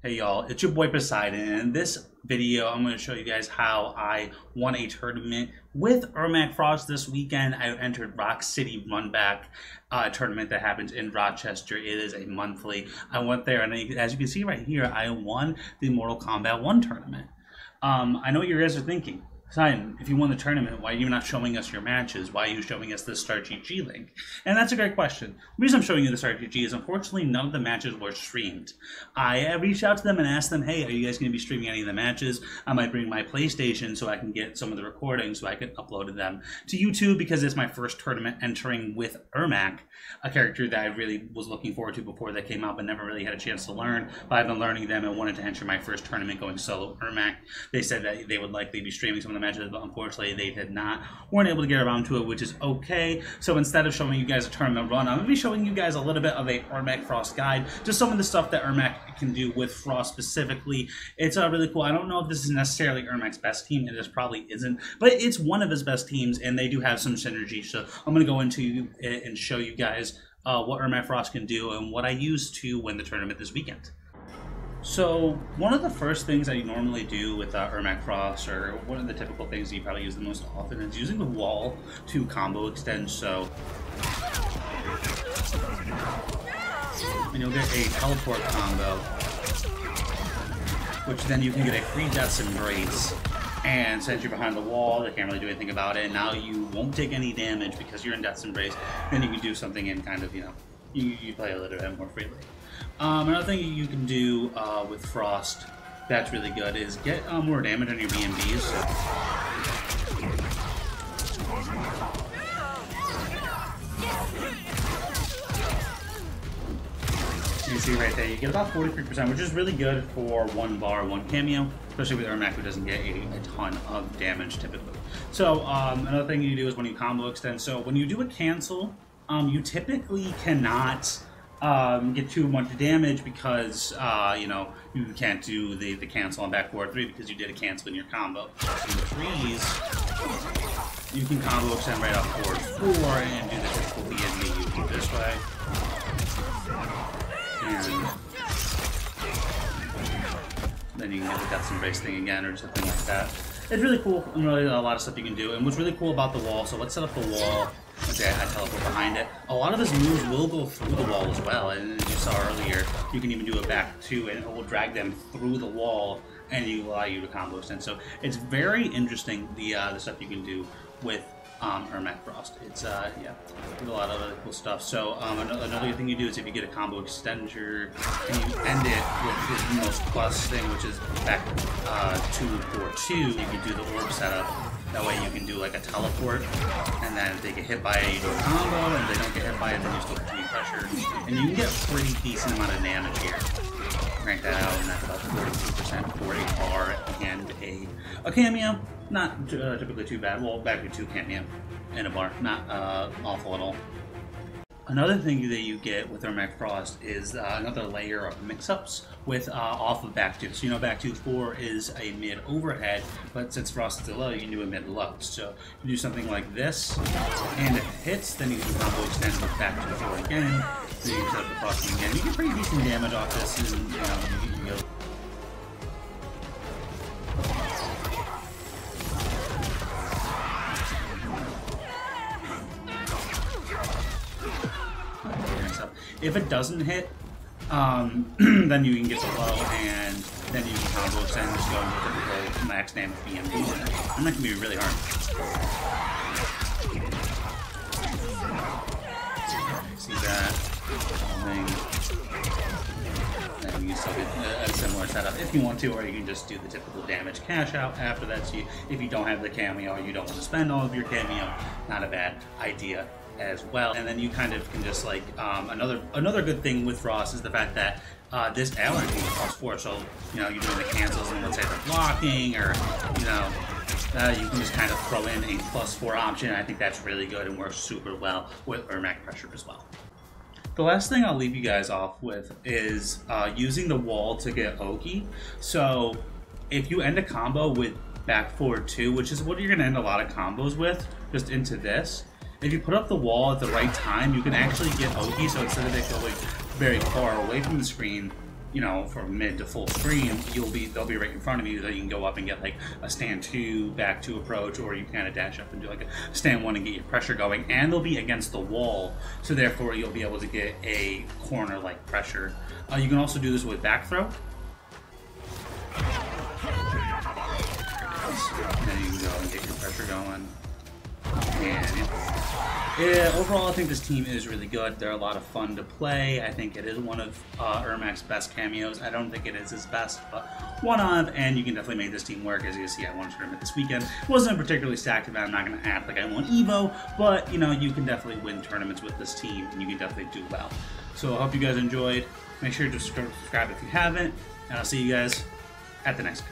Hey y'all, it's your boy Poseidon, and in this video I'm going to show you guys how I won a tournament with Ermac Frost this weekend. I entered Rock City Runback tournament that happens in Rochester. It is a monthly. I went there, and as you can see right here, I won the Mortal Kombat 1 tournament. I know what you guys are thinking. Poseidon, if you won the tournament, why are you not showing us your matches? Why are you showing us the StarGG link? And that's a great question. The reason I'm showing you the StarGG is, unfortunately, none of the matches were streamed. I reached out to them and asked them, hey, are you guys going to be streaming any of the matches? I might bring my PlayStation so I can get some of the recordings so I can upload them to YouTube, because it's my first tournament entering with Ermac, a character that I really was looking forward to before they came out but never really had a chance to learn. But I've been learning them and wanted to enter my first tournament going solo Ermac. They said that they would likely be streaming some of the matches, but unfortunately they did not. Weren't able to get around to it, which is okay. So instead of showing you guys a tournament run, I'm going to be showing you guys a little bit of a Ermac Frost guide, just some of the stuff that Ermac can do with Frost specifically. It's really cool. I don't know if this is necessarily Ermac's best team, and this probably isn't, but it's one of his best teams, and they do have some synergy. So I'm going to go into it and show you guys what Ermac Frost can do and what I used to win the tournament this weekend. So one of the first things I normally do with Ermac Frost, or one of the typical things that you probably use the most often, is using the wall to combo extend. So and you'll get a teleport combo, which then you can get a free Death's Embrace. And since you're behind the wall, they can't really do anything about it. And now you won't take any damage because you're in Death's Embrace. Then you can do something and kind of, you play a little bit more freely. Another thing you can do with Frost that's really good is get more damage on your BMBs. You see right there, you get about 43%, which is really good for one bar, one cameo, especially with Ermac, who doesn't get a ton of damage typically. So another thing you do is when you combo extend. So when you do a cancel, you typically cannot get too much damage because you can't do the cancel on back forward 3 because you did a cancel in your combo. In threes, you can combo extend right off forward 4 and do the typical BNB you do this way. And then you can get the Death's Embrace thing again or something like that. It's really cool, and really a lot of stuff you can do. And what's really cool about the wall, so let's set up the wall. Okay, I teleport behind it. A lot of his moves will go through the wall as well, and as you saw earlier, you can even do it back too, and it will drag them through the wall and allow you to combo extend. So it's very interesting, the stuff you can do with Ermac Frost. It's yeah, there's a lot of other cool stuff. So another thing you do is if you get a combo extender and you end it with his most plus thing, which is back 2-4-2, you can do the orb setup. That way you can do like a teleport, and then if they get hit by it, you do a combo, and if they don't get hit by it, then you still continue pressure. And you can get a pretty decent amount of damage here. Crank that out, and that's about 42% for a bar and a cameo. Not typically too bad. Well, back to 2 cameo and a bar. Not awful at all. Another thing that you get with Ermac Frost is another layer of mix-ups with off of back 2. So back 2-4 is a mid overhead, but since Frost is low, you can do a mid low. So you do something like this, and if it hits, then you can combo extend with back 2-4 again. Then you can set up the Frost again. You get pretty decent damage off this, and you go. If it doesn't hit, then you can get the low, and then you can combo extend and just go into typical max damage BMB. And that can be really hard. See that? And you can still get a similar setup if you want to, or you can just do the typical damage cash out after that. So if you don't have the cameo, or you don't want to spend all of your cameo, not a bad idea as well. And then you kind of can just like another good thing with Frost is the fact that this Allen can cost 4, so you're doing the cancels and let's say they're blocking, or you can just kind of throw in a +4 option. I think that's really good and works super well with Ermac pressure as well. The last thing I'll leave you guys off with is using the wall to get Oki. So if you end a combo with back forward 2, which is what you're going to end a lot of combos with, just into this, if you put up the wall at the right time, you can actually get Oki, so instead of it going very far away from the screen, you know, from mid to full screen, they'll be right in front of you, that you can go up and get like a stand 2, back 2 approach, or you kind of dash up and do like a stand 1 and get your pressure going, and they'll be against the wall, so therefore you'll be able to get a corner like pressure. You can also do this with back throw. And then you can go and get your pressure going. And yeah, overall, I think this team is really good. They're a lot of fun to play. I think it is one of Ermac's best cameos. I don't think it is his best, but one of, and you can definitely make this team work. As you can see, I won a tournament this weekend. It wasn't a particularly stacked event. I'm not going to act like I won EVO, but, you know, you can definitely win tournaments with this team, and you can definitely do well. So I hope you guys enjoyed. Make sure to subscribe if you haven't, and I'll see you guys at the next video.